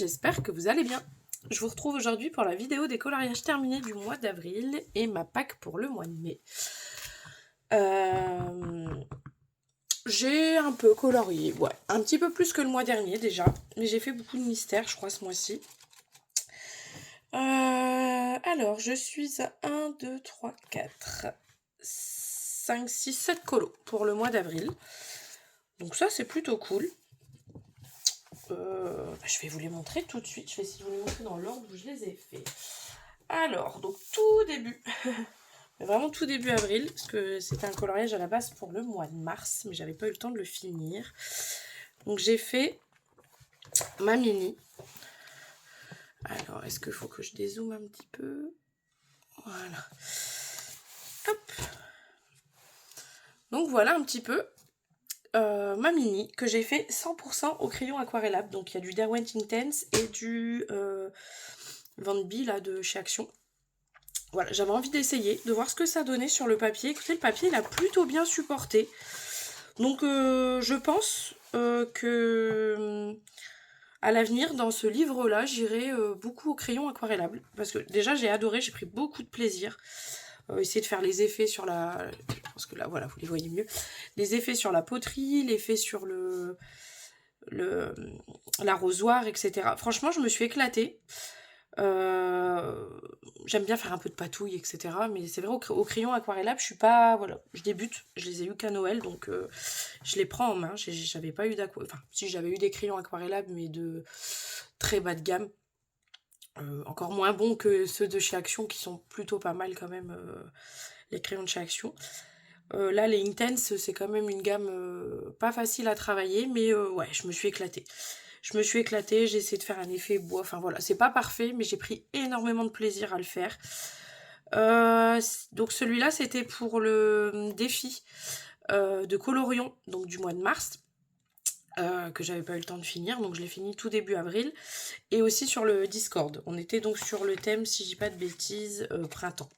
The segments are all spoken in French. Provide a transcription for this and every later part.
j'espère que vous allez bien. Je vous retrouve aujourd'hui pour la vidéo des coloriages terminés du mois d'avril et ma pack pour le mois de mai. J'ai un peu colorié, ouais, un petit peu plus que le mois dernier déjà, mais j'ai fait beaucoup de mystères je crois ce mois-ci. Alors je suis à 1, 2, 3, 4, 5, 6, 7 colos pour le mois d'avril. Donc ça c'est plutôt cool. Je vais vous les montrer tout de suite. Je vais essayer de vous les montrer dans l'ordre où je les ai fait. Alors, donc tout début, vraiment tout début avril, parce que c'était un coloriage à la base pour le mois de mars, mais j'avais pas eu le temps de le finir. Donc j'ai fait ma mini. Alors, est-ce qu'il faut que je dézoome un petit peu? Voilà. Hop. Donc voilà un petit peu ma mini que j'ai fait 100% au crayon aquarellable. Donc il y a du Derwent Intense et du Van B là de chez Action. Voilà, j'avais envie d'essayer, de voir ce que ça donnait sur le papier. Écoutez, le papier il a plutôt bien supporté. Donc je pense que à l'avenir dans ce livre là j'irai beaucoup au crayon aquarellable. Parce que déjà j'ai adoré, j'ai pris beaucoup de plaisir. Essayer de faire les effets sur la... Je pense que là, voilà, vous les voyez mieux. Les effets sur la poterie, l'effet sur l'arrosoir, etc. Franchement, je me suis éclatée. J'aime bien faire un peu de patouille, etc. Mais c'est vrai, au crayon aquarellable, je suis pas... Voilà, je débute. Je les ai eu qu'à Noël, donc je les prends en main. J'avais pas eu enfin, si j'avais eu des crayons aquarellables, mais de très bas de gamme. Encore moins bons que ceux de chez Action qui sont plutôt pas mal quand même, les crayons de chez Action. Là les Intense c'est quand même une gamme pas facile à travailler, mais ouais, je me suis éclatée. J'ai essayé de faire un effet bois, enfin voilà, c'est pas parfait mais j'ai pris énormément de plaisir à le faire. Donc celui-là c'était pour le défi de Colorion, donc du mois de mars. Que j'avais pas eu le temps de finir, donc je l'ai fini tout début avril, et aussi sur le Discord. On était donc sur le thème, si je dis pas de bêtises, printemps.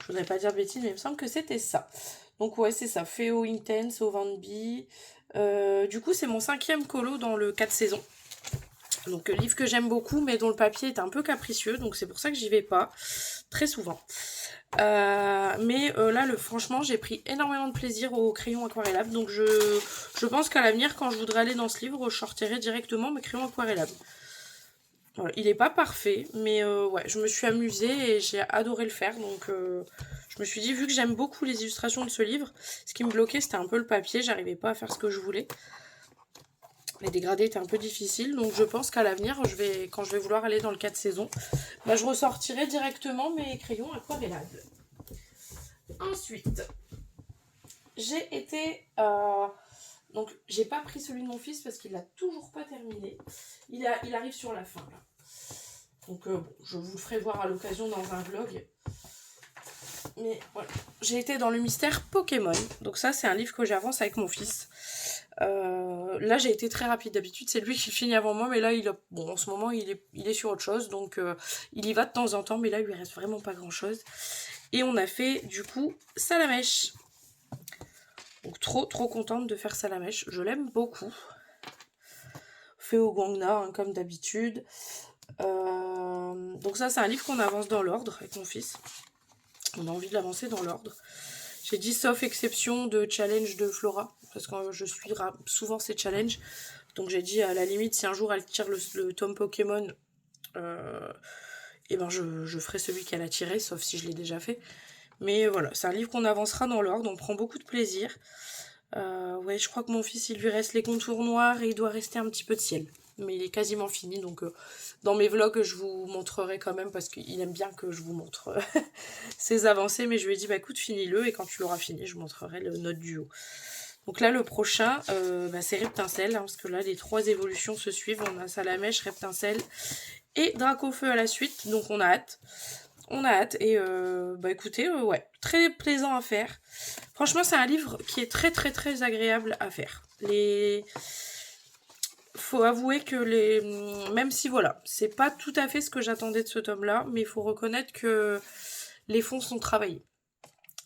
Je voudrais pas dire de bêtises, mais il me semble que c'était ça. Donc ouais, c'est ça, fait au Intense, au Van B. Du coup, c'est mon 5e colo dans le 4 saisons. Donc livre que j'aime beaucoup, mais dont le papier est un peu capricieux, donc c'est pour ça que j'y vais pas très souvent. Mais là, franchement, j'ai pris énormément de plaisir au crayon aquarellable. Donc je pense qu'à l'avenir, quand je voudrais aller dans ce livre, je sortirai directement mes crayons aquarellables. Voilà, il n'est pas parfait, mais ouais, je me suis amusée et j'ai adoré le faire. Donc je me suis dit, vu que j'aime beaucoup les illustrations de ce livre, ce qui me bloquait, c'était un peu le papier. J'arrivais pas à faire ce que je voulais. Les dégradés étaient un peu difficiles, donc je pense qu'à l'avenir, quand je vais vouloir aller dans le 4 saisons, bah, je ressortirai directement mes crayons aquarellables. Ensuite, j'ai été... donc, j'ai pas pris celui de mon fils parce qu'il l'a toujours pas terminé. Il arrive sur la fin, là. Donc, bon, je vous le ferai voir à l'occasion dans un vlog. Mais voilà, j'ai été dans le mystère Pokémon. Donc ça, c'est un livre que j'avance avec mon fils. Là, j'ai été très rapide. D'habitude, c'est lui qui finit avant moi. Mais là, bon, en ce moment, il est sur autre chose. Donc, il y va de temps en temps. Mais là, il lui reste vraiment pas grand-chose. Et on a fait, du coup, Salamèche. Donc, trop contente de faire Salamèche. Je l'aime beaucoup. Fait au Guangna, hein, comme d'habitude. Donc ça, c'est un livre qu'on avance dans l'ordre avec mon fils. On a envie de l'avancer dans l'ordre. J'ai dit sauf exception de challenge de Flora, parce que je suis souvent ces challenges. Donc j'ai dit à la limite, si un jour elle tire le tome Pokémon, et ben je ferai celui qu'elle a tiré, sauf si je l'ai déjà fait. Mais voilà, c'est un livre qu'on avancera dans l'ordre, on prend beaucoup de plaisir. Ouais, je crois que mon fils, il lui reste les contours noirs et il doit rester un petit peu de ciel. Mais il est quasiment fini, donc dans mes vlogs, je vous montrerai quand même, parce qu'il aime bien que je vous montre ses avancées. Mais je lui ai dit, bah écoute, finis-le, et quand tu l'auras fini, je montrerai notre duo. Donc là, le prochain, c'est Reptincelle, hein, parce que là, les 3 évolutions se suivent. On a Salamèche, Reptincelle et Dracofeu à la suite, donc on a hâte. On a hâte, et bah écoutez, ouais, très plaisant à faire. Franchement, c'est un livre qui est très agréable à faire. Faut avouer que même si voilà, c'est pas tout à fait ce que j'attendais de ce tome-là, mais il faut reconnaître que les fonds sont travaillés.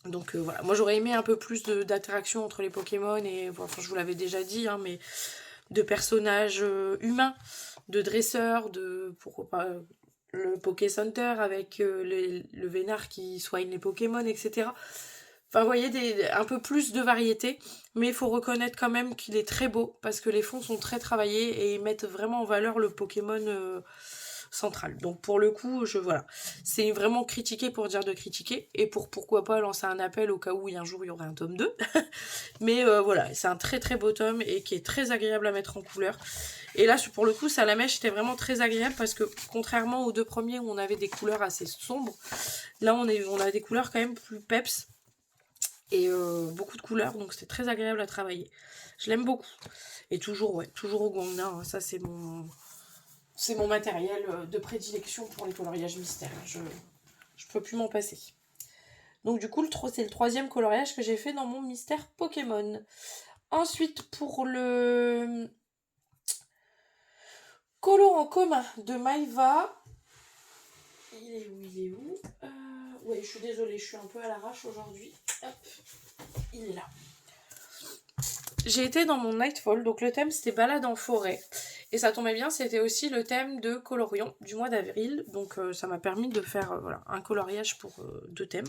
Donc voilà, moi j'aurais aimé un peu plus d'interaction entre les Pokémon et enfin, je vous l'avais déjà dit, hein, mais de personnages humains, de dresseurs, pourquoi pas le Poké Center avec le Vénard qui soigne les Pokémon, etc. Enfin, vous voyez, un peu plus de variété, mais il faut reconnaître quand même qu'il est très beau, parce que les fonds sont très travaillés et ils mettent vraiment en valeur le Pokémon central. Donc pour le coup, voilà. C'est vraiment critiqué pour dire de critiquer, et pourquoi pas lancer un appel au cas où un jour il y aurait un tome 2. Mais voilà, c'est un très très beau tome, et qui est très agréable à mettre en couleur. Et là, pour le coup, Salamèche était vraiment très agréable, parce que contrairement aux deux premiers où on avait des couleurs assez sombres, là on a des couleurs quand même plus peps, et beaucoup de couleurs, donc c'était très agréable à travailler. Je l'aime beaucoup. Et toujours au Gongna, hein, ça c'est mon matériel de prédilection pour les coloriages mystères. Je peux plus m'en passer. Donc du coup, c'est le troisième coloriage que j'ai fait dans mon mystère Pokémon. Ensuite, pour le colo en commun de Maïva, il est où ouais, je suis désolée, je suis un peu à l'arrache aujourd'hui. Hop, il est là. J'ai été dans mon Nightfall, donc le thème c'était balade en forêt. Et ça tombait bien, c'était aussi le thème de Colorion du mois d'avril. Donc ça m'a permis de faire voilà, un coloriage pour 2 thèmes.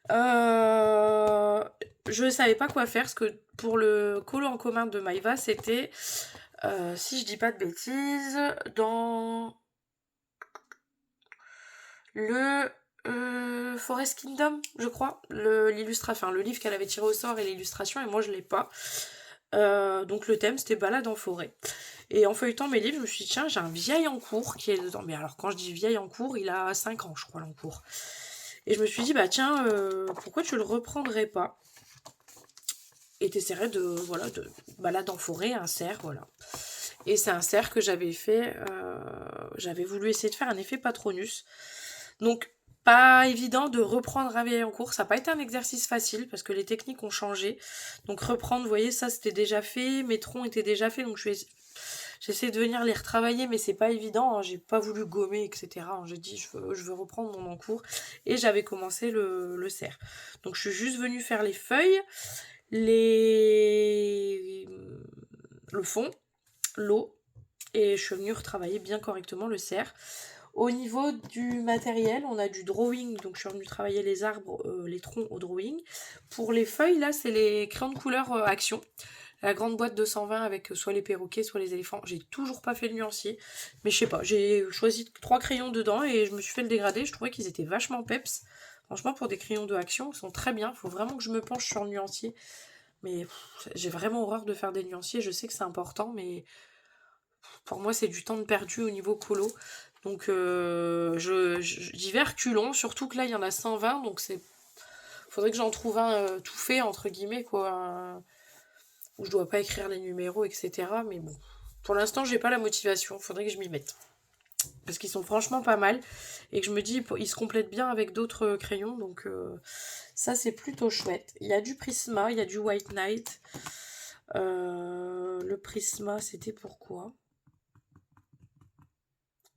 Je ne savais pas quoi faire, parce que pour le colo en commun de Maïva, c'était, si je dis pas de bêtises, dans le Forest Kingdom, je crois, le livre qu'elle avait tiré au sort et l'illustration, et moi je l'ai pas. Donc le thème c'était balade en forêt. Et en feuilletant mes livres, je me suis dit tiens, j'ai un vieil en cours qui est dedans. Mais alors quand je dis vieil en cours, il a 5 ans je crois l'encours. Et je me suis dit bah tiens, pourquoi tu le reprendrais pas? Et t'essaierais de balade en forêt, un cerf, voilà. Et c'est un cerf que j'avais fait, j'avais voulu essayer de faire un effet Patronus. Donc pas évident de reprendre un vieil en cours, ça n'a pas été un exercice facile parce que les techniques ont changé. Donc reprendre, vous voyez, ça c'était déjà fait, mes troncs étaient déjà faits, donc j'essaie de venir les retravailler, mais c'est pas évident, hein, j'ai pas voulu gommer, etc. Hein, j'ai dit je veux reprendre mon encours, et j'avais commencé le cerf. Donc je suis juste venue faire les feuilles, le fond, l'eau, et je suis venue retravailler bien correctement le cerf. Au niveau du matériel, on a du drawing, donc je suis venue travailler les arbres, les troncs au drawing. Pour les feuilles, là, c'est les crayons de couleur Action. La grande boîte de 120 avec soit les perroquets, soit les éléphants. J'ai toujours pas fait le nuancier, mais je sais pas, j'ai choisi 3 crayons dedans et je me suis fait le dégradé. Je trouvais qu'ils étaient vachement peps. Franchement, pour des crayons de Action, ils sont très bien. Il faut vraiment que je me penche sur le nuancier. Mais j'ai vraiment horreur de faire des nuanciers. Je sais que c'est important, mais pour moi, c'est du temps de perdu au niveau colo. Donc j'y vais reculons, surtout que là il y en a 120, donc faudrait que j'en trouve un tout fait entre guillemets quoi, où je dois pas écrire les numéros, etc. Mais bon, pour l'instant j'ai pas la motivation, faudrait que je m'y mette. Parce qu'ils sont franchement pas mal, et que je me dis ils se complètent bien avec d'autres crayons, donc ça c'est plutôt chouette. Il y a du Prisma, il y a du White Knight. Le Prisma c'était pourquoi?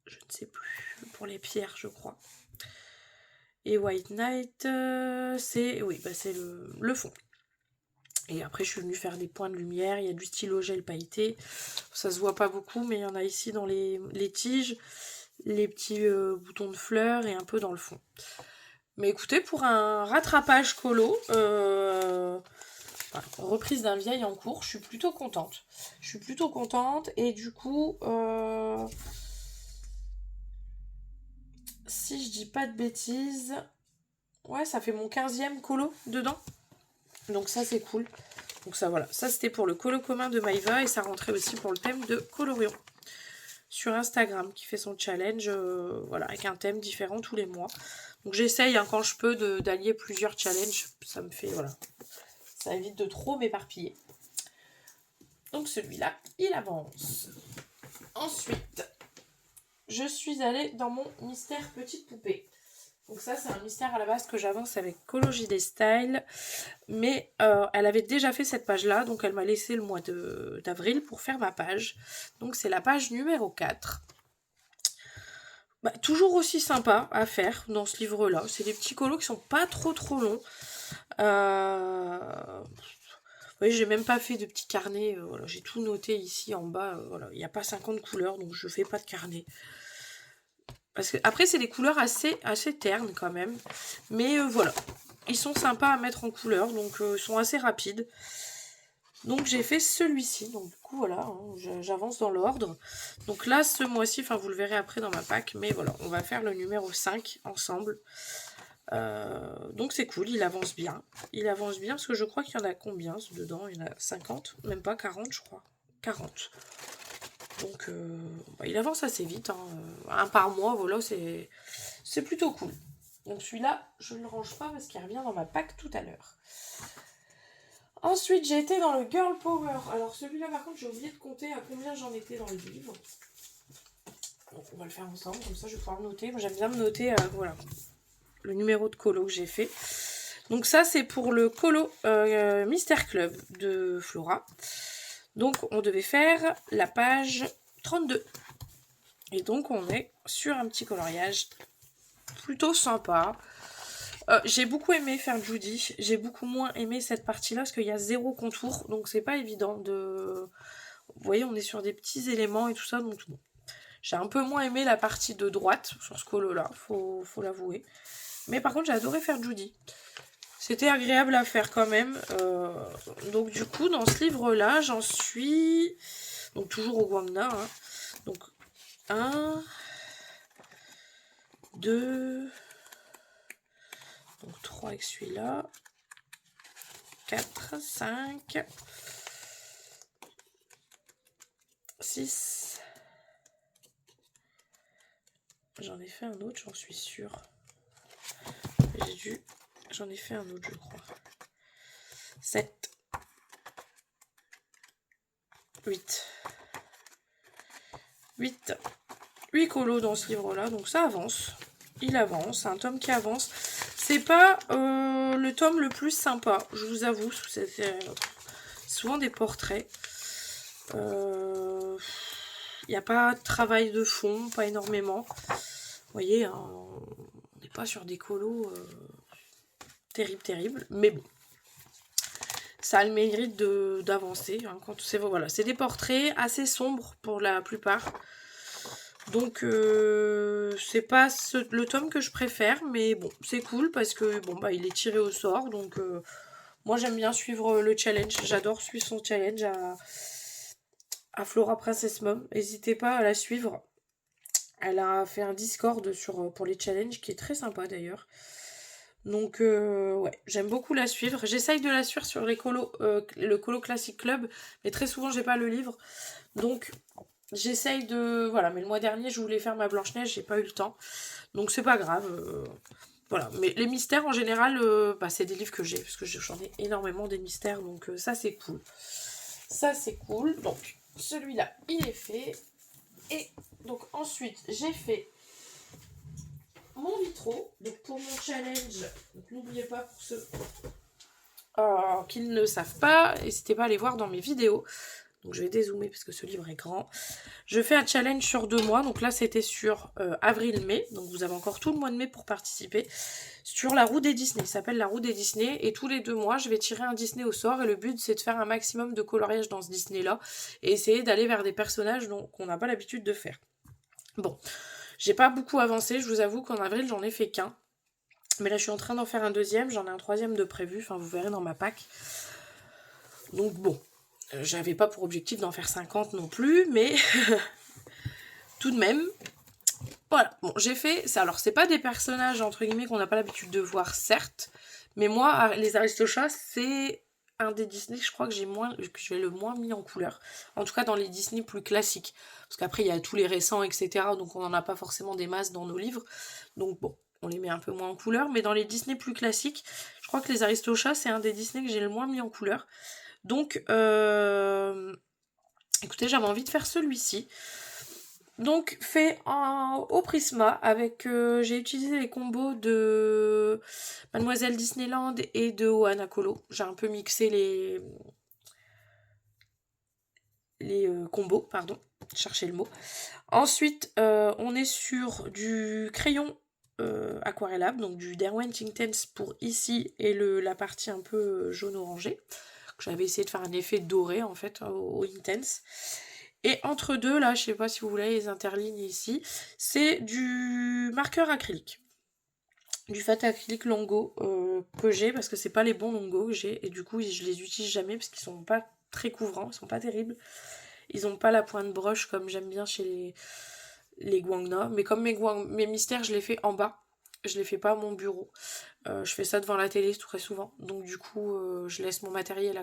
Je ne sais plus, pour les pierres je crois. Et White Knight, c'est le fond. Et après, je suis venue faire des points de lumière. Il y a du stylo gel pailleté. Ça se voit pas beaucoup, mais il y en a ici dans les tiges, les petits boutons de fleurs et un peu dans le fond. Mais écoutez, pour un rattrapage colo, reprise d'un vieil en cours, je suis plutôt contente. Et du coup, si je dis pas de bêtises, ouais, ça fait mon 15e colo dedans. Donc ça, c'est cool. Donc ça, voilà. Ça, c'était pour le colo commun de Maïva, et ça rentrait aussi pour le thème de Colorion sur Instagram, qui fait son challenge, voilà, avec un thème différent tous les mois. Donc j'essaye, hein, quand je peux, d'allier plusieurs challenges. Ça me fait, voilà, ça évite de trop m'éparpiller. Donc celui-là, il avance. Ensuite, je suis allée dans mon mystère petite poupée. Donc ça, c'est un mystère à la base que j'avance avec Cologidé Style. Mais elle avait déjà fait cette page-là, donc elle m'a laissé le mois d'avril pour faire ma page. Donc c'est la page numéro 4. Bah, toujours aussi sympa à faire dans ce livre-là. C'est des petits colos qui sont pas trop longs. voyez, j'ai même pas fait de petit carnet. Voilà, j'ai tout noté ici en bas. Voilà, il n'y a pas 50 couleurs, donc je fais pas de carnet. Parce que après, c'est des couleurs assez ternes quand même. Mais voilà, ils sont sympas à mettre en couleur, donc ils sont assez rapides. Donc j'ai fait celui-ci, donc du coup voilà, hein, j'avance dans l'ordre. Donc là, ce mois-ci, enfin vous le verrez après dans ma pack, mais voilà, on va faire le numéro 5 ensemble. Donc c'est cool, il avance bien. Il avance bien parce que je crois qu'il y en a combien dedans? Il y en a 50, même pas 40 je crois. 40. Donc bah, il avance assez vite, hein. Un par mois, voilà, c'est plutôt cool. Donc celui-là, je ne le range pas parce qu'il revient dans ma pack tout à l'heure. Ensuite, j'ai été dans le Girl Power. Alors celui-là, par contre, j'ai oublié de compter à combien j'en étais dans le livre. Donc on va le faire ensemble, comme ça je vais pouvoir le noter. Moi j'aime bien me noter, voilà, le numéro de colo que j'ai fait. Donc ça, c'est pour le colo Mystère Club de Flora. Donc on devait faire la page 32. Et donc on est sur un petit coloriage plutôt sympa. J'ai beaucoup aimé faire Judy. J'ai beaucoup moins aimé cette partie-là parce qu'il y a 0 contour. Donc c'est pas évident de... Vous voyez, on est sur des petits éléments et tout ça. Donc bon. J'ai un peu moins aimé la partie de droite sur ce colo-là, faut l'avouer. Mais par contre, j'ai adoré faire Judy. C'était agréable à faire quand même. Donc du coup, dans ce livre-là, j'en suis... Donc toujours au Guangna. Hein. Donc 1, 2... Donc 3 avec celui-là. 4, 5... 6... J'en ai fait un autre, j'en suis sûre. J'en ai fait un autre, je crois. 7... 8. 8 colos dans ce livre-là, donc ça avance. Il avance, c'est un tome qui avance. C'est pas le tome le plus sympa, je vous avoue. C'est souvent des portraits. Il n'y a pas de travail de fond, pas énormément. Vous voyez, hein, on n'est pas sur des colos terribles, mais bon. Ça a le mérite d'avancer. Hein, voilà, c'est des portraits assez sombres pour la plupart. Donc c'est pas le tome que je préfère, mais bon, c'est cool parce que bon bah il est tiré au sort. Donc moi j'aime bien suivre le challenge. J'adore suivre son challenge à Flora Princess Mom. N'hésitez pas à la suivre. Elle a fait un Discord pour les challenges qui est très sympa d'ailleurs. Donc ouais, j'aime beaucoup la suivre. J'essaye de la suivre sur le Colo Classic Club, mais très souvent j'ai pas le livre. Donc j'essaye de... Voilà, mais le mois dernier je voulais faire ma Blanche-Neige, j'ai pas eu le temps. Donc c'est pas grave. Voilà, mais les mystères en général, bah, c'est des livres que j'ai, parce que j'en ai énormément des mystères, donc ça c'est cool. Ça c'est cool. Donc celui-là, il est fait. Et donc ensuite, j'ai fait mon vitro, donc pour mon challenge. Donc n'oubliez pas pour ceux qui ne le savent pas, n'hésitez pas à aller voir dans mes vidéos. Donc je vais dézoomer parce que ce livre est grand. Je fais un challenge sur 2 mois. Donc là c'était sur avril-mai. Donc vous avez encore tout le mois de mai pour participer. Sur la roue des Disney. Ça s'appelle la roue des Disney. Et tous les 2 mois je vais tirer un Disney au sort. Et le but c'est de faire un maximum de coloriage dans ce Disney là. Et essayer d'aller vers des personnages qu'on n'a pas l'habitude de faire. Bon. J'ai pas beaucoup avancé. Je vous avoue qu'en avril j'en ai fait qu'un. Mais là je suis en train d'en faire un deuxième. J'en ai un troisième de prévu. Enfin vous verrez dans ma pack. Donc bon. J'avais pas pour objectif d'en faire 50 non plus, mais tout de même. Voilà, bon, j'ai fait ça. Alors, c'est pas des personnages, entre guillemets, qu'on n'a pas l'habitude de voir, certes, mais moi, les Aristochats, c'est un des Disney que je crois que j'ai le moins mis en couleur. En tout cas, dans les Disney plus classiques. Parce qu'après, il y a tous les récents, etc., donc on n'en a pas forcément des masses dans nos livres. Donc bon, on les met un peu moins en couleur, mais dans les Disney plus classiques, je crois que les Aristochats, c'est un des Disney que j'ai le moins mis en couleur. Donc, écoutez, j'avais envie de faire celui-ci. Donc, fait au Prisma, avec... j'ai utilisé les combos de Mademoiselle Disneyland et de Ohana Colo. J'ai un peu mixé les combos, pardon. Cherchez le mot. Ensuite, on est sur du crayon aquarellable, donc du Derwent Intense pour ici et la partie un peu jaune-orangé. j'avais essayé de faire un effet doré en fait au Intense. Et entre deux, là, je sais pas si vous voulez les interlignes ici, c'est du marqueur acrylique. Du fat acrylique Longo que j'ai, parce que c'est pas les bons Longo que j'ai, et du coup je les utilise jamais parce qu'ils sont pas très couvrants, ils sont pas terribles. Ils ont pas la pointe broche comme j'aime bien chez les Guangna, mais comme mes mystères, je les fais en bas. Je les fais pas à mon bureau. Je fais ça devant la télé très souvent. Donc du coup, je laisse mon matériel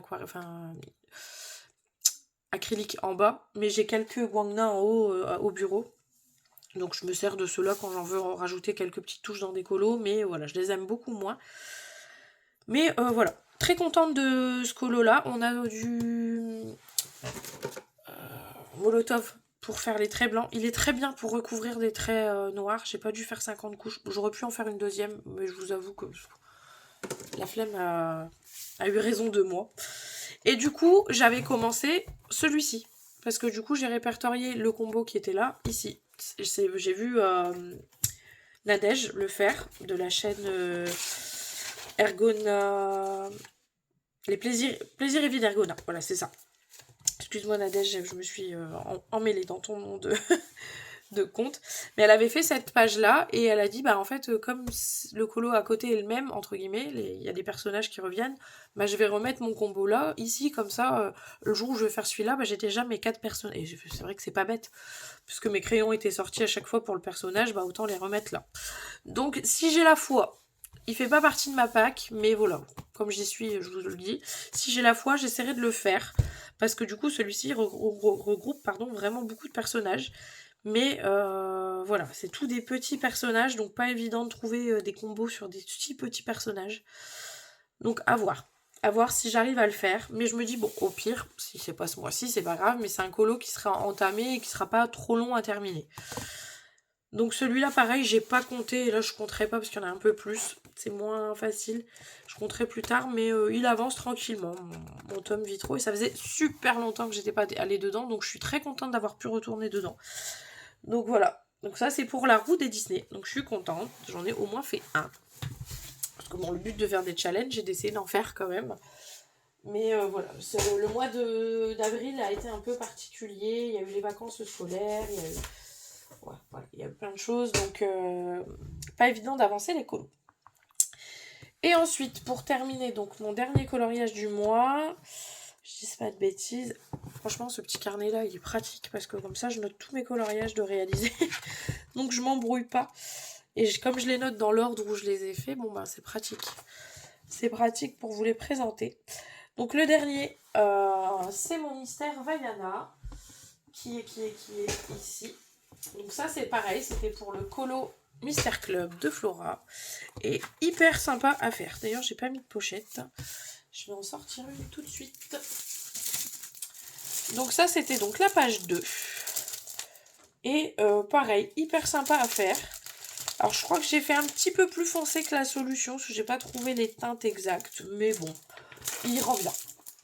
acrylique en bas. Mais j'ai quelques Guangna en haut au bureau. Donc je me sers de ceux-là quand j'en veux rajouter quelques petites touches dans des colos. Mais voilà, je les aime beaucoup moins. Mais voilà, très contente de ce colo-là. On a du Molotov pour faire les traits blancs. Il est très bien pour recouvrir des traits noirs. J'ai pas dû faire 50 couches. J'aurais pu en faire une deuxième, mais je vous avoue que la flemme a eu raison de moi. Et du coup, j'avais commencé celui-ci. Parce que du coup, j'ai répertorié le combo qui était là, ici. J'ai vu Nadège le faire, de la chaîne Ergona... Les plaisirs et vies d'Ergona. Voilà, c'est ça. Excuse-moi Nadège, je me suis emmêlée dans ton nom de compte. Mais elle avait fait cette page-là et elle a dit, bah en fait, comme le colo à côté est le même, entre guillemets, il y a des personnages qui reviennent, bah je vais remettre mon combo là, ici, comme ça, le jour où je vais faire celui-là, bah j'ai déjà mes 4 personnages. Et c'est vrai que c'est pas bête, puisque mes crayons étaient sortis à chaque fois pour le personnage, bah autant les remettre là. Donc si j'ai la foi, il fait pas partie de ma pack, mais voilà, comme j'y suis, je vous le dis, si j'ai la foi, j'essaierai de le faire, parce que du coup celui-ci regroupe vraiment beaucoup de personnages. Mais voilà, c'est tous des petits personnages, donc pas évident de trouver des combos sur des si petits personnages. Donc à voir. À voir si j'arrive à le faire. Mais je me dis, bon, au pire, si c'est pas ce mois-ci, c'est pas grave, mais c'est un colo qui sera entamé et qui sera pas trop long à terminer. Donc celui-là, pareil, j'ai pas compté, et là je compterai pas parce qu'il y en a un peu plus. C'est moins facile. Je compterai plus tard, mais il avance tranquillement, mon tome Vitro. Et ça faisait super longtemps que j'étais pas allée dedans, donc je suis très contente d'avoir pu retourner dedans. Donc voilà. Donc ça c'est pour la roue des Disney. Donc je suis contente. J'en ai au moins fait un. Parce que bon, le but de faire des challenges, j'ai d'essayer d'en faire quand même. Mais voilà. Le mois d'avril a été un peu particulier. Il y a eu les vacances scolaires. Il y a eu, ouais, voilà, il y a eu plein de choses. Donc pas évident d'avancer les colos. Et ensuite, pour terminer, donc mon dernier coloriage du mois. Je dis pas de bêtises. Franchement, ce petit carnet-là, il est pratique parce que comme ça, je note tous mes coloriages de réaliser. Donc, je m'embrouille pas. Et comme je les note dans l'ordre où je les ai fait, bon, ben, c'est pratique. C'est pratique pour vous les présenter. Donc, le dernier, c'est mon mystère Vaiana qui est ici. Donc, ça, c'est pareil. C'était pour le colo Mystère Club de Flora. Et hyper sympa à faire. D'ailleurs, j'ai pas mis de pochette. Je vais en sortir une tout de suite. Donc ça, c'était donc la page 2. Et pareil, hyper sympa à faire. Alors je crois que j'ai fait un petit peu plus foncé que la solution, parce que j'ai pas trouvé les teintes exactes. Mais bon, il rend bien.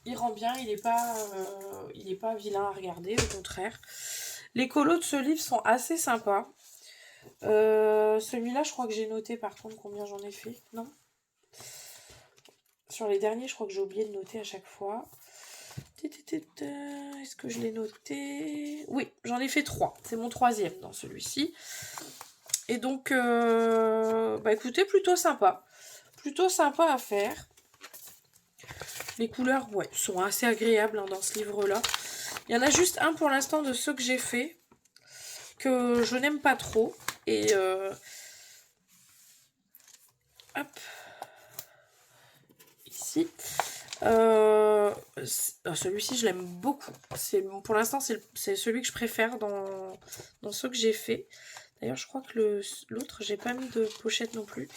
Il rend bien, il est pas vilain à regarder, au contraire. Les colos de ce livre sont assez sympas. Celui-là, je crois que j'ai noté par contre combien j'en ai fait. Non ? Sur les derniers, je crois que j'ai oublié de noter à chaque fois. Est-ce que je l'ai noté? Oui, j'en ai fait 3. C'est mon 3e dans celui-ci. Et donc, bah écoutez, plutôt sympa. Plutôt sympa à faire. Les couleurs, ouais, sont assez agréables dans ce livre-là. Il y en a juste un pour l'instant de ceux que j'ai fait que je n'aime pas trop. Et hop. Ici. Celui-ci, je l'aime beaucoup. Pour l'instant, c'est celui que je préfère dans ceux que j'ai fait. D'ailleurs, je crois que l'autre, j'ai pas mis de pochette non plus.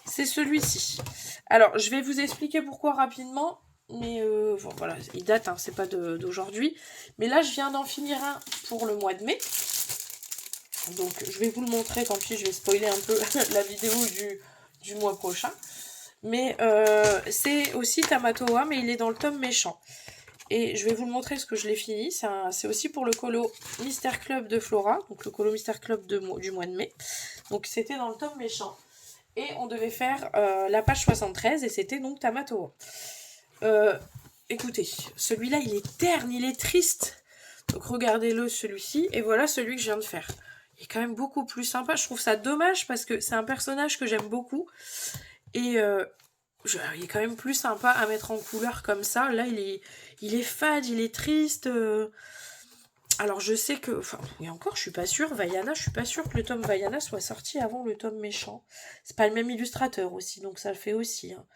C'est celui-ci. Alors, je vais vous expliquer pourquoi rapidement. Mais bon, voilà, il date, hein, c'est pas d'aujourd'hui. Mais là, je viens d'en finir un pour le mois de mai. Donc, je vais vous le montrer. Tant pis, je vais spoiler un peu la vidéo du mois prochain. Mais c'est aussi Tamatoa, mais il est dans le tome méchant. Et je vais vous le montrer parce que je l'ai fini. C'est aussi pour le colo Mystère Club de Flora, donc le colo Mystère Club du mois de mai. Donc c'était dans le tome méchant. Et on devait faire la page 73 et c'était donc Tamatoa. écoutez, celui-là, il est terne, il est triste. Donc regardez-le, celui-ci. Et voilà celui que je viens de faire. Il est quand même beaucoup plus sympa. Je trouve ça dommage parce que c'est un personnage que j'aime beaucoup. Et il est quand même plus sympa à mettre en couleur comme ça. Là, il est fade, il est triste. Alors je sais que... Enfin, et encore, je suis pas sûre. Vaiana, je suis pas sûre que le tome Vaiana soit sorti avant le tome méchant. C'est pas le même illustrateur aussi, donc ça le fait aussi. Hein.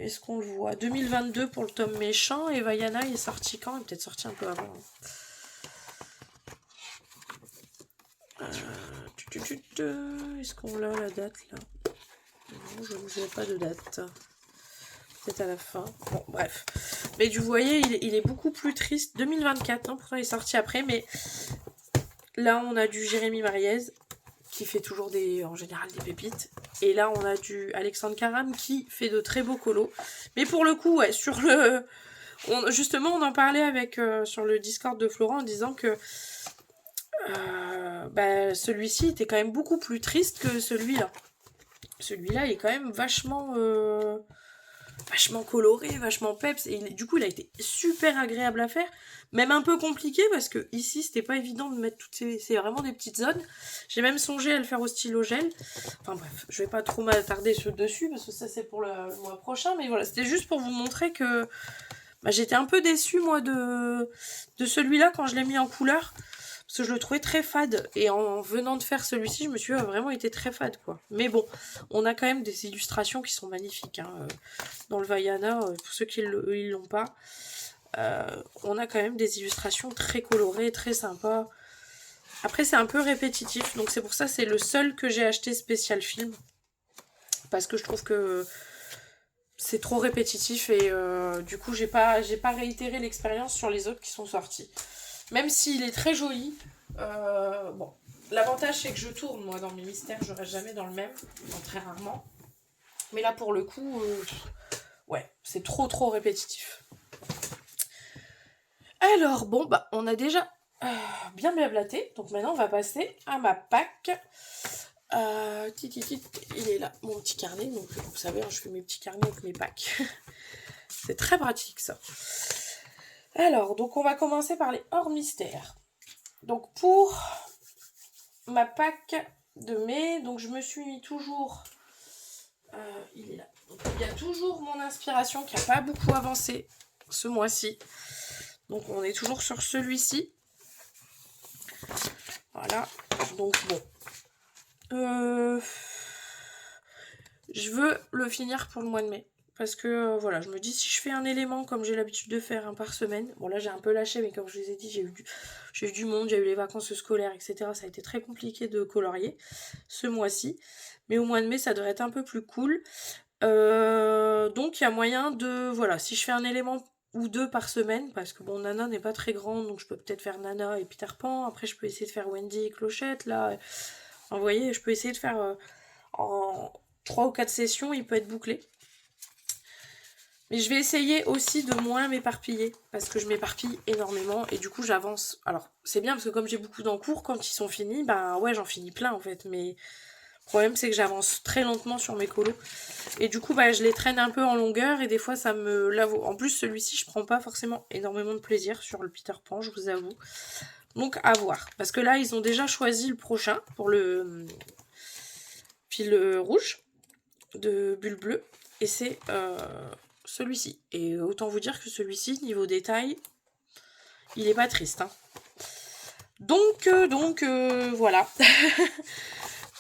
Est-ce qu'on le voit 2022 pour le tome méchant et Vaiana il est sorti quand? Il est peut-être sorti un peu avant. Est-ce qu'on l'a la date là? Non, je ne sais pas de date. Peut-être à la fin. Bon, bref. Mais vous voyez, il est beaucoup plus triste. 2024, hein, pourtant il est sorti après, mais là on a du Jérémy Mariez qui fait toujours en général des pépites. Et là on a du Alexandre Caram qui fait de très beaux colos. Mais pour le coup, ouais, sur le... justement, on en parlait avec sur le Discord de Florent en disant que celui-ci était quand même beaucoup plus triste que celui-là. Celui-là est quand même vachement coloré, vachement peps. Et du coup, il a été super agréable à faire. Même un peu compliqué parce que ici, c'était pas évident de mettre toutes ces... C'est vraiment des petites zones. J'ai même songé à le faire au stylo gel. Enfin bref, je vais pas trop m'attarder dessus parce que ça, c'est pour le mois prochain. Mais voilà, c'était juste pour vous montrer que j'étais un peu déçue, moi, de celui-là quand je l'ai mis en couleur. Parce que je le trouvais très fade. Et en venant de faire celui-ci, je me suis vraiment été très fade, quoi. Mais bon, on a quand même des illustrations qui sont magnifiques. Hein. Dans le Vaiana, pour ceux qui ne l'ont pas, on a quand même des illustrations très colorées, très sympas. Après, c'est un peu répétitif. Donc c'est pour ça, c'est le seul que j'ai acheté spécial film. Parce que je trouve que c'est trop répétitif. Et du coup, j'ai pas réitéré l'expérience sur les autres qui sont sortis. Même s'il est très joli, bon, l'avantage c'est que je tourne moi dans mes mystères, je reste jamais dans le même, très rarement. Mais là pour le coup, ouais, c'est trop répétitif. Alors bon, on a déjà bien blablaté, donc maintenant on va passer à ma pack. Il est là, mon petit carnet, donc vous savez, je fais mes petits carnets avec mes packs. C'est très pratique ça. Alors, donc on va commencer par les hors mystères. Donc pour ma pack de mai, donc je me suis mis toujours... il est là. Donc, il y a toujours mon inspiration qui n'a pas beaucoup avancé ce mois-ci. Donc on est toujours sur celui-ci. Voilà. Donc bon. Je veux le finir pour le mois de mai. Parce que voilà, je me dis si je fais un élément comme j'ai l'habitude de faire un par semaine. Bon là j'ai un peu lâché, mais comme je vous ai dit, j'ai eu du monde, j'ai eu les vacances scolaires, etc. Ça a été très compliqué de colorier ce mois-ci. Mais au mois de mai, ça devrait être un peu plus cool. Donc il y a moyen de... Voilà, si je fais un élément ou deux par semaine, parce que bon, Nana n'est pas très grande, donc je peux peut-être faire Nana et Peter Pan. Après, je peux essayer de faire Wendy et Clochette, là. Enfin, vous voyez, je peux essayer de faire en 3 ou 4 sessions, il peut être bouclé. Mais je vais essayer aussi de moins m'éparpiller, parce que je m'éparpille énormément, et du coup j'avance. Alors, c'est bien, parce que comme j'ai beaucoup d'encours, quand ils sont finis, ouais, j'en finis plein en fait, mais le problème c'est que j'avance très lentement sur mes colos. Et du coup, je les traîne un peu en longueur, et des fois ça me lave. En plus, celui-ci, je prends pas forcément énormément de plaisir sur le Peter Pan, je vous avoue. Donc, à voir. Parce que là, ils ont déjà choisi le prochain, pour le fil rouge, de bulle bleue, et c'est... celui-ci. Et autant vous dire que celui-ci, niveau détail, il est pas triste. Hein. Donc, voilà.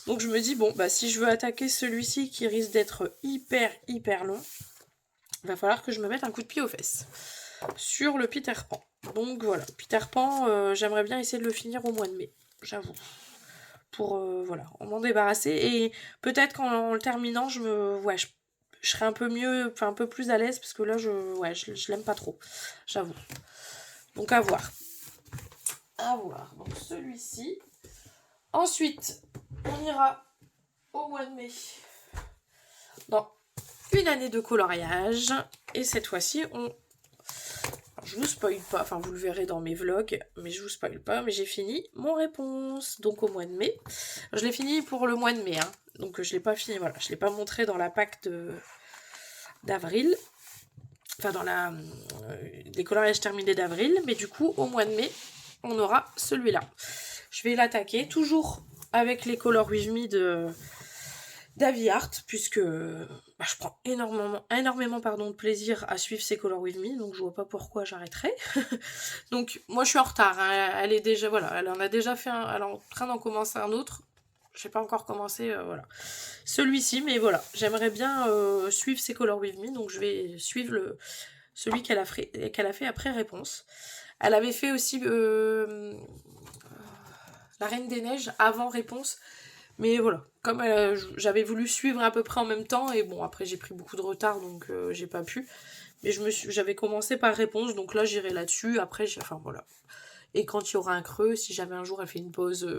Donc je me dis, bon, si je veux attaquer celui-ci qui risque d'être hyper long, il va falloir que je me mette un coup de pied aux fesses. Sur le Peter Pan. Donc voilà, Peter Pan, j'aimerais bien essayer de le finir au mois de mai, j'avoue. Pour, voilà, en m'en débarrasser. Et peut-être qu'en le terminant, je serais un peu mieux, enfin un peu plus à l'aise, parce que là, je l'aime pas trop, j'avoue. Donc à voir. À voir. Donc celui-ci. Ensuite, on ira au mois de mai dans une année de coloriage. Et cette fois-ci, je vous spoil pas, enfin vous le verrez dans mes vlogs, mais je vous spoil pas, mais j'ai fini mon réponse, donc au mois de mai. Je l'ai fini pour le mois de mai, hein. Donc je l'ai pas fini, voilà, je l'ai pas montré dans la pack d'avril. enfin dans les coloriages terminés d'avril, mais du coup au mois de mai on aura celui-là. Je vais l'attaquer toujours avec les Color With Me d'Aviart, puisque je prends énormément de plaisir à suivre ces Color With Me, donc je vois pas pourquoi j'arrêterais. Donc moi je suis en retard, hein. Elle est déjà, voilà, elle en a déjà fait un, elle est en train d'en commencer un autre. Je n'ai pas encore commencé, voilà. Celui-ci, mais voilà, j'aimerais bien suivre ces Color With Me, donc je vais suivre celui qu'elle a fait après Réponse. Elle avait fait aussi La Reine des Neiges avant Réponse, mais voilà, comme j'avais voulu suivre à peu près en même temps, et bon, après j'ai pris beaucoup de retard, donc j'ai pas pu. Mais j'avais commencé par Réponse, donc là j'irai là-dessus, après, enfin voilà. Et quand il y aura un creux, si jamais un jour elle fait une pause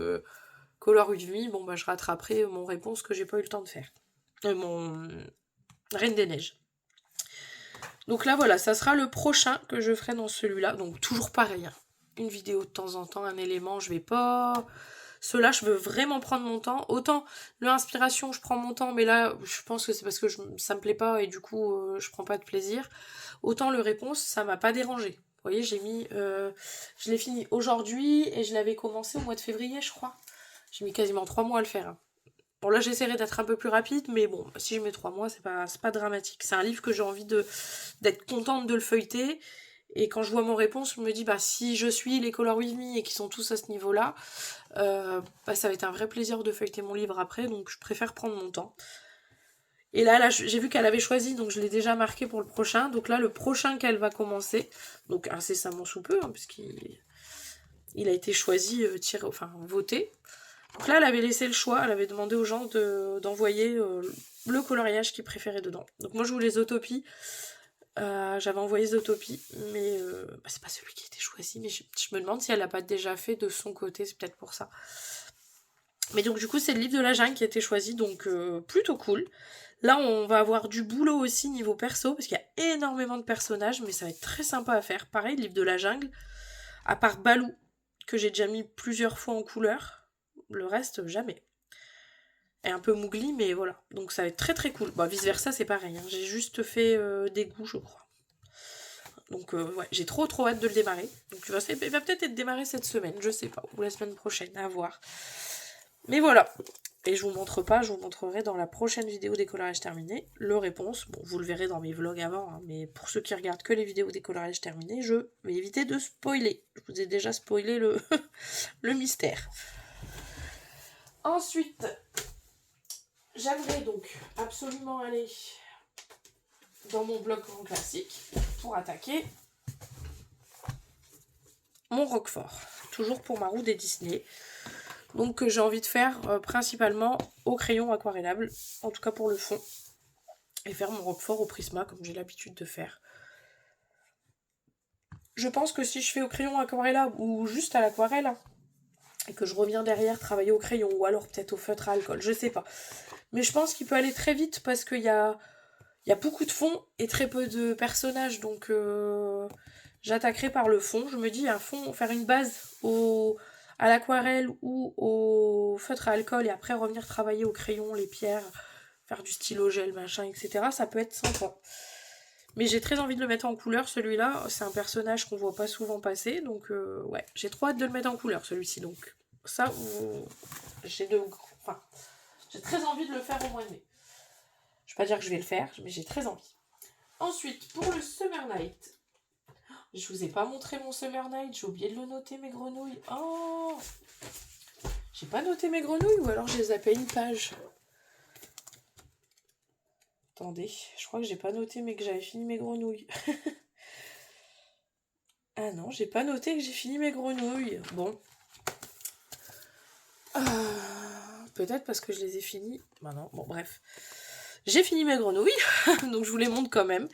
Color With Me, bon bah je rattraperai mon Réponse que j'ai pas eu le temps de faire. Mon Reine des Neiges. Donc là voilà, ça sera le prochain que je ferai dans celui-là, donc toujours pareil, hein. Une vidéo de temps en temps, un élément, je vais pas... Ceux-là, je veux vraiment prendre mon temps. Autant l'inspiration, je prends mon temps, mais là, je pense que c'est parce que ça me plaît pas et du coup, je prends pas de plaisir. Autant le Réponse, ça m'a pas dérangé. Vous voyez, je l'ai fini aujourd'hui et je l'avais commencé au mois de février, je crois. J'ai mis quasiment 3 mois à le faire, hein. Bon, là, j'essaierai d'être un peu plus rapide, mais bon, si je mets 3 mois, c'est pas dramatique. C'est un livre que j'ai envie d'être contente de le feuilleter. Et quand je vois mon Réponse, je me dis, bah, si je suis les Color With Me et qui sont tous à ce niveau-là, ça va être un vrai plaisir de feuilleter mon livre après, donc je préfère prendre mon temps. Et là j'ai vu qu'elle avait choisi, donc je l'ai déjà marqué pour le prochain. Donc là, le prochain qu'elle va commencer, donc incessamment sous peu, hein, puisqu'il a été choisi, voté. Donc là, elle avait laissé le choix, elle avait demandé aux gens d'envoyer le coloriage qu'ils préféraient dedans. Donc moi, je voulais Zootopie. J'avais envoyé Zootopie, mais c'est pas celui qui a été choisi, mais je me demande si elle l'a pas déjà fait de son côté, c'est peut-être pour ça. Mais donc du coup c'est le livre de la jungle qui a été choisi, donc plutôt cool. Là on va avoir du boulot aussi niveau perso, parce qu'il y a énormément de personnages, mais ça va être très sympa à faire. Pareil, le livre de la jungle, à part Balou, que j'ai déjà mis plusieurs fois en couleur, le reste jamais. Et un peu Mowgli, mais voilà. Donc ça va être très très cool. Bah vice versa c'est pareil, hein. J'ai juste fait des goûts je crois. Donc ouais, j'ai trop hâte de le démarrer. Donc il va peut-être être démarré cette semaine, je sais pas, ou la semaine prochaine, à voir. Mais voilà. Et je vous montre pas, je vous montrerai dans la prochaine vidéo des coloriages terminés le Réponse. Bon, vous le verrez dans mes vlogs avant, hein, mais pour ceux qui regardent que les vidéos des coloriages terminés, je vais éviter de spoiler. Je vous ai déjà spoilé le mystère. Ensuite, j'aimerais donc absolument aller dans mon blog grand classique pour attaquer mon Roquefort. Toujours pour ma roue des Disney. Donc j'ai envie de faire principalement au crayon aquarellable, en tout cas pour le fond. Et faire mon Roquefort au Prisma comme j'ai l'habitude de faire. Je pense que si je fais au crayon aquarellable ou juste à l'aquarelle, hein, et que je reviens derrière travailler au crayon ou alors peut-être au feutre à alcool, je sais pas. Mais je pense qu'il peut aller très vite parce qu'il y a beaucoup de fond et très peu de personnages, donc j'attaquerai par le fond. Je me dis un fond, faire une base à l'aquarelle ou au feutre à alcool et après revenir travailler au crayon, les pierres, faire du stylo gel, machin, etc. Ça peut être sympa. Mais j'ai très envie de le mettre en couleur, celui-là. C'est un personnage qu'on voit pas souvent passer, donc ouais, j'ai trop hâte de le mettre en couleur, celui-ci. Donc ça, j'ai très envie de le faire au mois de mai. Je vais pas dire que je vais le faire, mais j'ai très envie. Ensuite, pour le Summer Night, je vous ai pas montré mon Summer Night, j'ai oublié de le noter, mes grenouilles. Oh, j'ai pas noté mes grenouilles ou alors j'ai zappé une page. Attendez, je crois que j'ai pas noté mais que j'avais fini mes grenouilles. Ah non, j'ai pas noté que j'ai fini mes grenouilles. Bon. Peut-être parce que je les ai finies. Bah non, bon bref. J'ai fini mes grenouilles, donc je vous les montre quand même.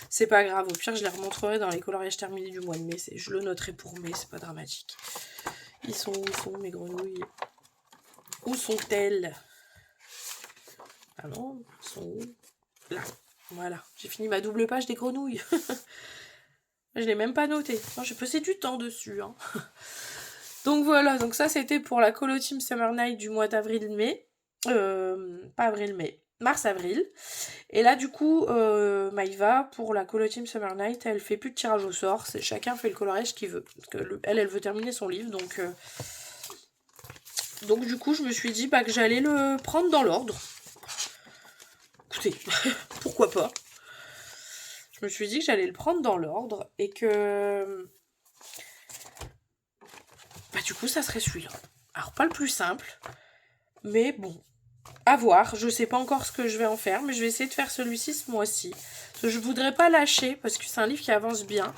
C'est pas grave, au pire je les remontrerai dans les coloriages terminés du mois de mai. Je le noterai pour mai, c'est pas dramatique. Ils sont où mes grenouilles? Où sont-elles? Ah non, ils sont où? Là, voilà. J'ai fini ma double page des grenouilles. Je l'ai même pas noté. Non, j'ai passé du temps dessus. Hein. Donc voilà, donc ça c'était pour la Colo Team Summer Night du mois d'avril-mai. Pas avril-mai. mars-avril. Et là, du coup, Maïva, pour la Colo Team Summer Night, elle fait plus de tirage au sort. Chacun fait le coloriage qu'il veut. Parce que elle veut terminer son livre. Donc du coup, je me suis dit bah, que j'allais le prendre dans l'ordre. Écoutez, pourquoi pas. Je me suis dit que j'allais le prendre dans l'ordre. Et que... Bah du coup, ça serait celui-là. Alors, pas le plus simple. Mais bon, à voir. Je sais pas encore ce que je vais en faire. Mais je vais essayer de faire celui-ci ce mois-ci. Je voudrais pas lâcher parce que c'est un livre qui avance bien.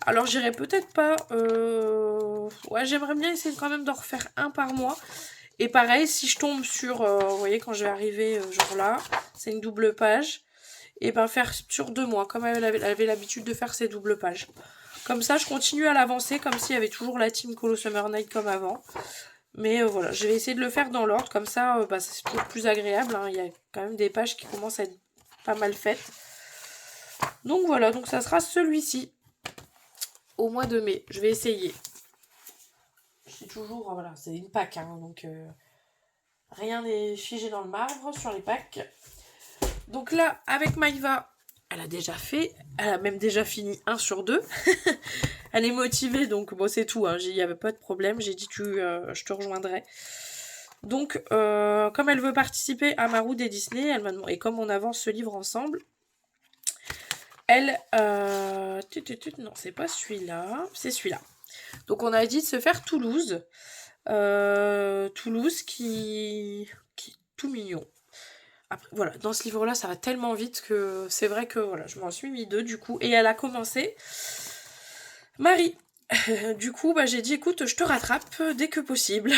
Alors j'irai peut-être pas... Ouais, j'aimerais bien essayer quand même d'en refaire un par mois. Et pareil, si je tombe sur... vous voyez, quand je vais arriver, genre là, c'est une double page. Et ben faire sur 2 mois, comme elle avait l'habitude de faire ses doubles pages. Comme ça, je continue à l'avancer, comme s'il y avait toujours la Team Colo Summer Night comme avant. Mais voilà, je vais essayer de le faire dans l'ordre. Comme ça, c'est toujours plus agréable. Hein. Il y a quand même des pages qui commencent à être pas mal faites. Donc voilà, donc ça sera celui-ci au mois de mai. Je vais essayer. C'est toujours, voilà, c'est une pack, hein, donc rien n'est figé dans le marbre sur les packs. Donc là, avec Maïva, elle a même déjà fini 1 sur 2. Elle est motivée, donc bon, c'est tout, hein, il n'y avait pas de problème. J'ai dit que je te rejoindrai. Donc, comme elle veut participer à ma roue des Disney, elle m'a demandé, et comme on avance ce livre ensemble, elle... non, c'est pas celui-là, c'est celui-là. Donc on a dit de se faire Toulouse. Toulouse qui est tout mignon. Après, voilà, dans ce livre-là, ça va tellement vite que c'est vrai que voilà, je m'en suis mis 2 du coup. Et elle a commencé Marie. Du coup, bah, j'ai dit, écoute, je te rattrape dès que possible.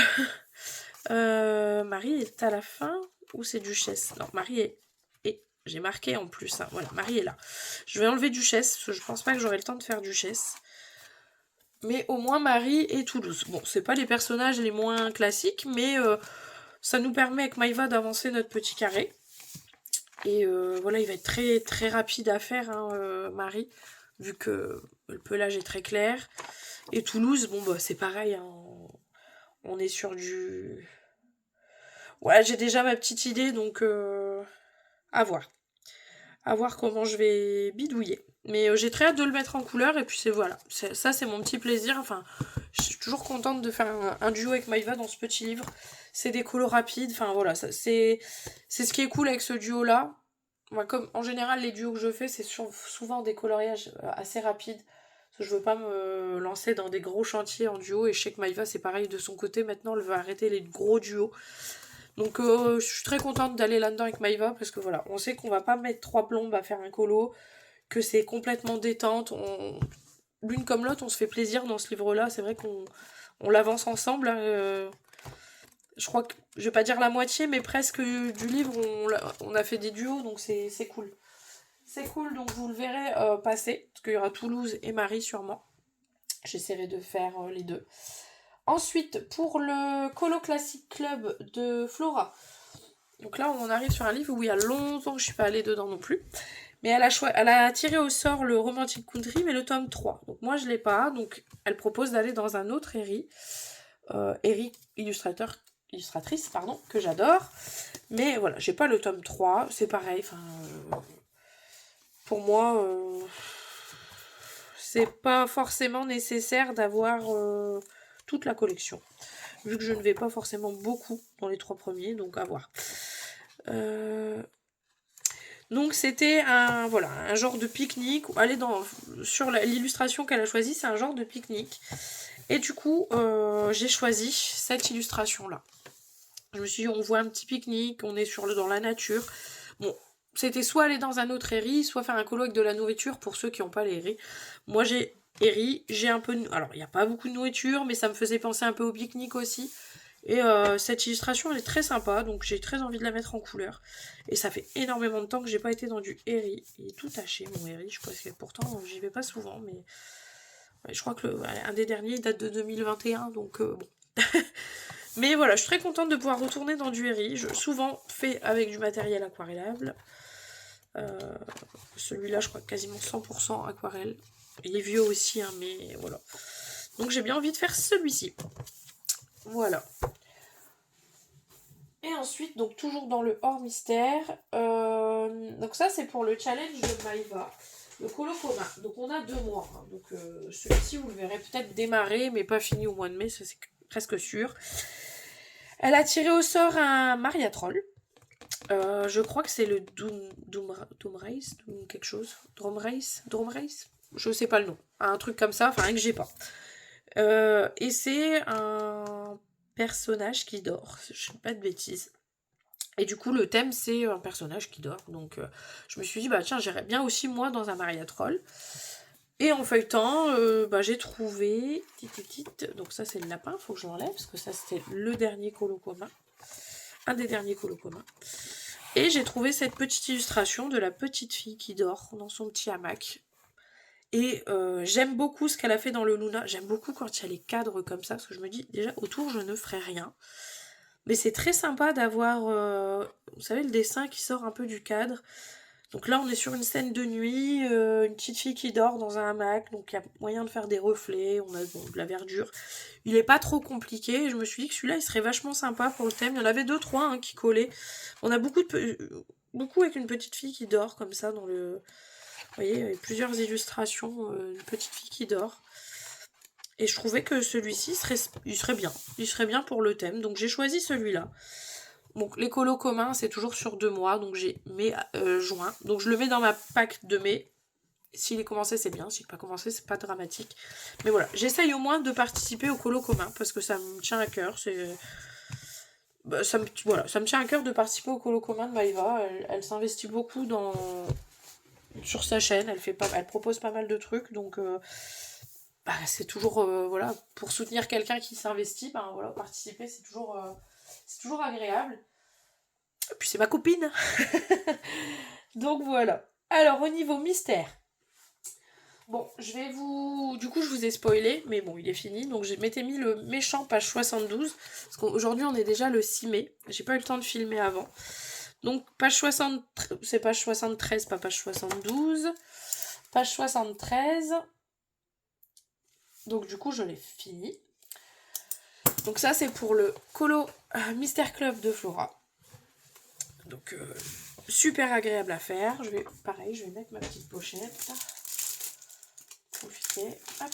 Marie est à la fin ou c'est Duchesse? Non, Marie est... J'ai marqué en plus, hein. Voilà, Marie est là. Je vais enlever Duchesse, parce que je pense pas que j'aurai le temps de faire Duchesse. Mais au moins Marie et Toulouse. Bon, c'est pas les personnages les moins classiques, mais ça nous permet avec Maïva d'avancer notre petit carré. Et voilà, il va être très très rapide à faire, hein, Marie, vu que le pelage est très clair. Et Toulouse, bon bah c'est pareil, hein, on est sur du... Ouais, j'ai déjà ma petite idée, donc à voir. À voir comment je vais bidouiller. Mais j'ai très hâte de le mettre en couleur, et puis voilà. Ça, c'est mon petit plaisir. Enfin, je suis toujours contente de faire un duo avec Maïva dans ce petit livre. C'est des colos rapides, enfin voilà, c'est ce qui est cool avec ce duo-là. Moi, comme en général, les duos que je fais, c'est souvent des coloriages assez rapides. Parce que je veux pas me lancer dans des gros chantiers en duo, et je sais que Maïva, c'est pareil de son côté. Maintenant, elle veut arrêter les gros duos. Donc je suis très contente d'aller là-dedans avec Maïva, parce que voilà, on sait qu'on va pas mettre 3 plombes à faire un colo, que c'est complètement détente. L'une comme l'autre, on se fait plaisir dans ce livre-là. C'est vrai qu'on l'avance ensemble. Je crois que, je vais pas dire la moitié, mais presque du livre, on a fait des duos, donc c'est cool. C'est cool, donc vous le verrez passer, parce qu'il y aura Toulouse et Marie sûrement. J'essaierai de faire les deux. Ensuite, pour le Colo Classic Club de Flora. Donc là, on arrive sur un livre où il y a longtemps que je suis pas allée dedans non plus. Mais elle a tiré au sort le Romantic Country, mais le tome 3. Donc moi, je l'ai pas. Donc elle propose d'aller dans un autre Eri. Eri, illustratrice, pardon, que j'adore. Mais voilà, j'ai pas le tome 3. C'est pareil. Enfin, pour moi, c'est pas forcément nécessaire d'avoir toute la collection. Vu que je ne vais pas forcément beaucoup dans les 3 premiers, donc à voir. Donc c'était un genre de pique-nique. Sur l'illustration qu'elle a choisie, c'est un genre de pique-nique. Et du coup, j'ai choisi cette illustration-là. Je me suis dit, on voit un petit pique-nique, on est dans la nature. Bon, c'était soit aller dans un autre Eri, soit faire un colo avec de la nourriture pour ceux qui n'ont pas les Eri. Moi, j'ai Eri, j'ai un peu... Alors, il n'y a pas beaucoup de nourriture, mais ça me faisait penser un peu au pique-nique aussi. Et cette illustration, elle est très sympa, donc j'ai très envie de la mettre en couleur. Et ça fait énormément de temps que j'ai pas été dans du Eri. Il est tout taché, mon Eri. Je crois que pourtant, j'y vais pas souvent, mais... Ouais, je crois que un des derniers, il date de 2021, donc bon... Mais voilà, je suis très contente de pouvoir retourner dans du Eri. Souvent fait avec du matériel aquarellable. Celui-là, je crois quasiment 100% aquarelle. Il est vieux aussi, hein, mais voilà. Donc j'ai bien envie de faire celui-ci. Voilà. Et ensuite, donc toujours dans le hors mystère, Donc ça, c'est pour le challenge de Maïva. Le colo commun. Donc on a 2 mois. Hein. Donc celui-ci, vous le verrez peut-être démarrer, mais pas fini au mois de mai, ça c'est presque sûr. Elle a tiré au sort un Mariatroll. Je crois que c'est le Doom Race, Doom quelque chose. Drum Race. Je sais pas le nom. Un truc comme ça, enfin un que j'ai pas. Et c'est un personnage qui dort. Je sais pas de bêtises. Et du coup, le thème, c'est un personnage qui dort. Donc, je me suis dit, bah tiens, j'irais bien aussi, moi, dans un Mariatroll. Et en feuilletant, j'ai trouvé... Donc ça, c'est le lapin, faut que je l'enlève, parce que ça, c'était le dernier colo commun. Un des derniers colos communs. Et j'ai trouvé cette petite illustration de la petite fille qui dort dans son petit hamac. Et j'aime beaucoup ce qu'elle a fait dans le Luna. J'aime beaucoup quand il y a les cadres comme ça, parce que je me dis, déjà, autour, je ne ferai rien. Mais c'est très sympa d'avoir, vous savez, le dessin qui sort un peu du cadre. Donc là, on est sur une scène de nuit, une petite fille qui dort dans un hamac, donc il y a moyen de faire des reflets, on a de la verdure. Il est pas trop compliqué, je me suis dit que celui-là, il serait vachement sympa pour le thème. Il y en avait 2-3 hein, qui collaient. On a beaucoup avec une petite fille qui dort, comme ça, dans le... Vous voyez, il y a plusieurs illustrations, une petite fille qui dort. Et je trouvais que celui-ci il serait bien. Il serait bien pour le thème. Donc j'ai choisi celui-là. Donc les colos communs, c'est toujours sur 2 mois. Donc j'ai mai, juin. Donc je le mets dans ma pack de mai. S'il est commencé, c'est bien. S'il n'est pas commencé, c'est pas dramatique. Mais voilà, j'essaye au moins de participer au colo commun. Parce que ça me tient à cœur. Ça me tient à cœur de participer au colo commun de Maïva. Elle s'investit beaucoup sur sa chaîne. Elle propose pas mal de trucs. Donc... c'est toujours voilà, pour soutenir quelqu'un qui s'investit, voilà, participer c'est toujours agréable. Et puis c'est ma copine. Donc voilà. Alors au niveau mystère. Bon, du coup je vous ai spoilé, mais bon, il est fini. Donc je m'étais mis le méchant page 72. Parce qu'aujourd'hui on est déjà le 6 mai. J'ai pas eu le temps de filmer avant. Donc c'est page 73, pas page 72. Page 73. Donc du coup je l'ai fini. Donc ça c'est pour le colo Mystère Club de Flora. Donc super agréable à faire. Je vais mettre ma petite pochette. Profiter. Hop.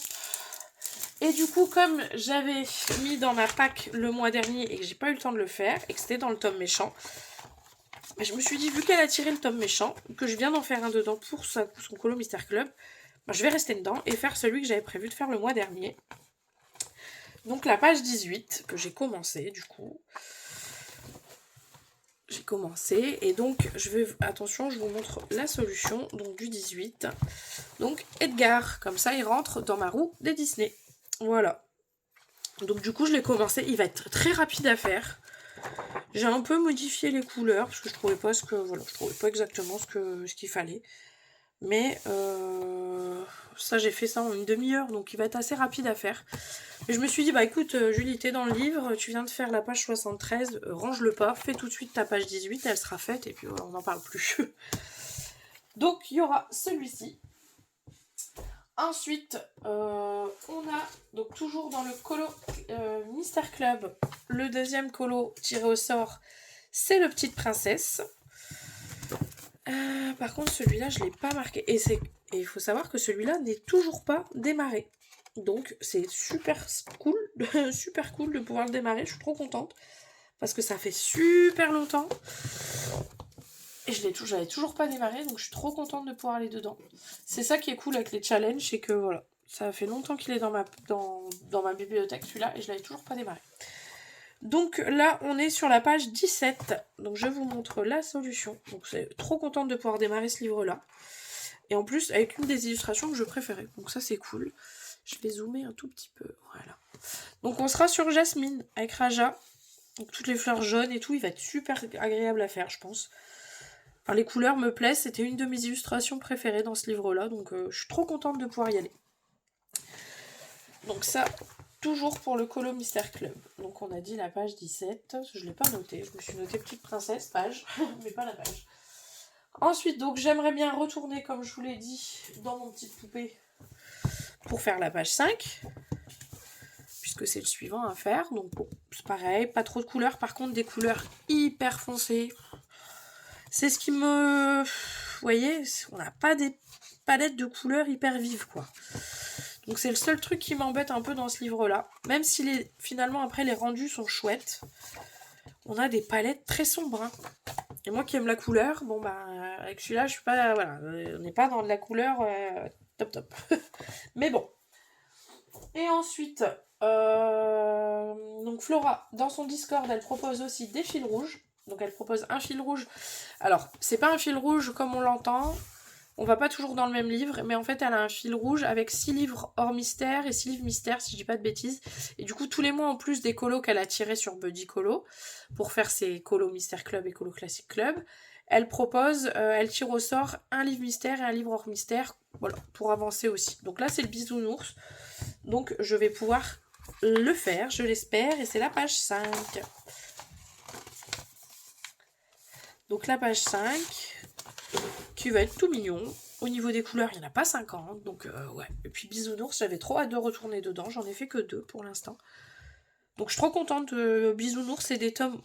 Et du coup comme j'avais mis dans ma pack le mois dernier et que j'ai pas eu le temps de le faire et que c'était dans le tome méchant, je me suis dit vu qu'elle a tiré le tome méchant, que je viens d'en faire un dedans pour son colo Mystère Club, je vais rester dedans et faire celui que j'avais prévu de faire le mois dernier. Donc la page 18 que j'ai commencé du coup. J'ai commencé et donc attention, je vous montre la solution donc du 18. Donc Edgar, comme ça il rentre dans ma roue des Disney. Voilà. Donc du coup je l'ai commencé, il va être très rapide à faire. J'ai un peu modifié les couleurs parce que je trouvais pas exactement ce qu'il fallait. Mais ça j'ai fait ça en une demi-heure, donc il va être assez rapide à faire. Et je me suis dit, bah écoute Julie, t'es dans le livre, tu viens de faire la page 73, range-le pas, fais tout de suite ta page 18, elle sera faite et puis voilà, on n'en parle plus. Donc il y aura celui-ci. Ensuite, on a donc toujours dans le colo Mystère Club, le deuxième colo tiré au sort, c'est le Petite Princesse. Par contre celui-là je l'ai pas marqué et il faut savoir que celui-là n'est toujours pas démarré, donc c'est super cool super cool de pouvoir le démarrer. Je suis trop contente parce que ça fait super longtemps et j'avais toujours pas démarré, donc je suis trop contente de pouvoir aller dedans. C'est ça qui est cool avec les challenges, c'est que voilà, ça fait longtemps qu'il est dans ma bibliothèque celui-là et je l'avais toujours pas démarré. Donc là, on est sur la page 17. Donc je vous montre la solution. Donc c'est trop contente de pouvoir démarrer ce livre-là. Et en plus, avec une des illustrations que je préférais. Donc ça, c'est cool. Je vais zoomer un tout petit peu. Voilà. Donc on sera sur Jasmine avec Raja. Donc toutes les fleurs jaunes et tout. Il va être super agréable à faire, je pense. Enfin, les couleurs me plaisent. C'était une de mes illustrations préférées dans ce livre-là. Donc je suis trop contente de pouvoir y aller. Donc ça... Toujours pour le colo Mystère Club. Donc on a dit la page 17. Je ne l'ai pas noté. Je me suis noté Petite Princesse, page, mais pas la page. Ensuite, donc j'aimerais bien retourner, comme je vous l'ai dit, dans mon petite poupée pour faire la page 5. Puisque c'est le suivant à faire. Donc bon, c'est pareil. Pas trop de couleurs. Par contre, des couleurs hyper foncées. C'est ce qui me... Vous voyez, on n'a pas des palettes de couleurs hyper vives, quoi. Donc c'est le seul truc qui m'embête un peu dans ce livre-là. Même si finalement, après, les rendus sont chouettes. On a des palettes très sombres. Hein. Et moi qui aime la couleur, bon bah, avec celui-là, je suis pas... Voilà, on n'est pas dans de la couleur top top. Mais bon. Et ensuite, donc Flora, dans son Discord, elle propose aussi des fils rouges. Donc elle propose un fil rouge. Alors, c'est pas un fil rouge comme on l'entend. On va pas toujours dans le même livre, mais en fait, elle a un fil rouge avec 6 livres hors mystère et 6 livres mystère, si je dis pas de bêtises. Et du coup, tous les mois, en plus des colos qu'elle a tirés sur Buddy Colo, pour faire ses colos Mystère Club et colos Classic Club, elle propose, elle tire au sort un livre mystère et un livre hors mystère, voilà, pour avancer aussi. Donc là, c'est le bisounours. Donc, je vais pouvoir le faire, je l'espère, et c'est la page 5. Donc la page 5, qui va être tout mignon. Au niveau des couleurs, il n'y en a pas 50, donc ouais. Et puis Bisounours, j'avais trop hâte de retourner dedans, j'en ai fait que 2 pour l'instant. Donc je suis trop contente, Bisounours, c'est des tomes,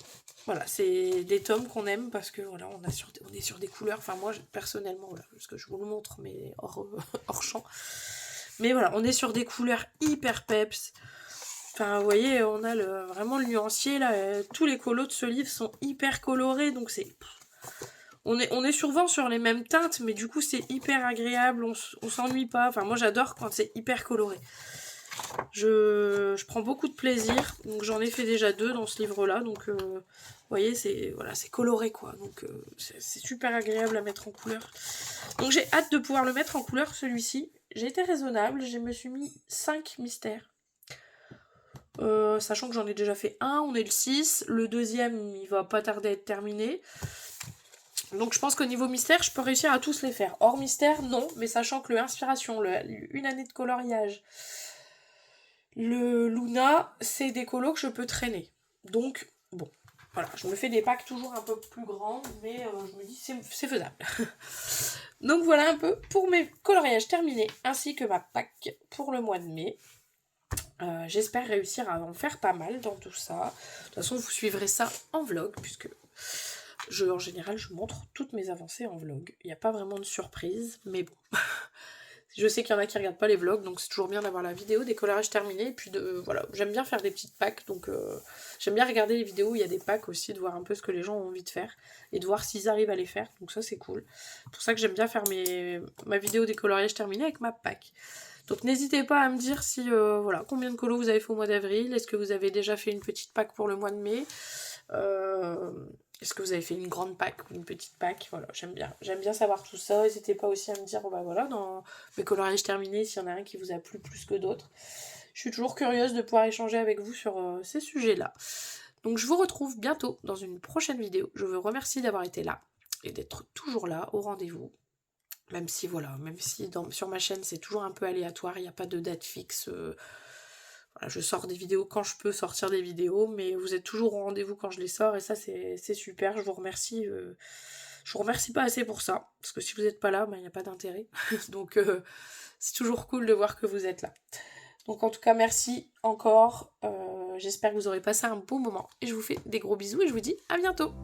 voilà, c'est des tomes qu'on aime, parce que voilà, on est sur des couleurs, enfin moi, personnellement, voilà, parce que je vous le montre, mais hors champ. Mais voilà, on est sur des couleurs hyper peps. Enfin, vous voyez, on a vraiment le nuancier, là, tous les colos de ce livre sont hyper colorés, donc c'est... On est souvent sur les mêmes teintes, mais du coup c'est hyper agréable, on s'ennuie pas. Enfin moi j'adore quand c'est hyper coloré. Je prends beaucoup de plaisir, donc j'en ai fait déjà 2 dans ce livre-là, donc vous voyez c'est coloré quoi, donc c'est super agréable à mettre en couleur. Donc j'ai hâte de pouvoir le mettre en couleur celui-ci. J'ai été raisonnable, je me suis mis 5 mystères. Sachant que j'en ai déjà fait un, on est le 6, le deuxième il va pas tarder à être terminé. Donc je pense qu'au niveau mystère, je peux réussir à tous les faire. Hors mystère, non, mais sachant que le Inspiration, une année de coloriage, le Luna, c'est des colos que je peux traîner. Donc, bon, voilà, je me fais des packs toujours un peu plus grands, mais je me dis c'est faisable. Donc voilà un peu pour mes coloriages terminés, ainsi que ma pack pour le mois de mai. J'espère réussir à en faire pas mal dans tout ça. De toute façon, vous suivrez ça en vlog, puisque... en général, je montre toutes mes avancées en vlog. Il n'y a pas vraiment de surprise, mais bon. Je sais qu'il y en a qui regardent pas les vlogs, donc c'est toujours bien d'avoir la vidéo des coloriages terminés. Et puis, voilà, j'aime bien faire des petites packs, donc j'aime bien regarder les vidéos où il y a des packs aussi, de voir un peu ce que les gens ont envie de faire, et de voir s'ils arrivent à les faire, donc ça c'est cool. C'est pour ça que j'aime bien faire ma vidéo des coloriages terminés avec ma pack. Donc n'hésitez pas à me dire si, voilà, combien de colos vous avez fait au mois d'avril, est-ce que vous avez déjà fait une petite pack pour le mois de mai, est-ce que vous avez fait une grande pack ou une petite pack? Voilà, j'aime bien savoir tout ça. N'hésitez pas aussi à me dire, bah voilà, dans mes coloriages terminés, s'il y en a un qui vous a plu plus que d'autres. Je suis toujours curieuse de pouvoir échanger avec vous sur ces sujets-là. Donc je vous retrouve bientôt dans une prochaine vidéo. Je vous remercie d'avoir été là et d'être toujours là au rendez-vous. Même si sur ma chaîne c'est toujours un peu aléatoire, il n'y a pas de date fixe. Voilà, je sors des vidéos quand je peux sortir des vidéos, mais vous êtes toujours au rendez-vous quand je les sors, et ça c'est super, je vous remercie. Je vous remercie pas assez pour ça, parce que si vous n'êtes pas là, il n'y a pas d'intérêt. Donc c'est toujours cool de voir que vous êtes là. Donc en tout cas, merci encore. J'espère que vous aurez passé un bon moment, et je vous fais des gros bisous, et je vous dis à bientôt.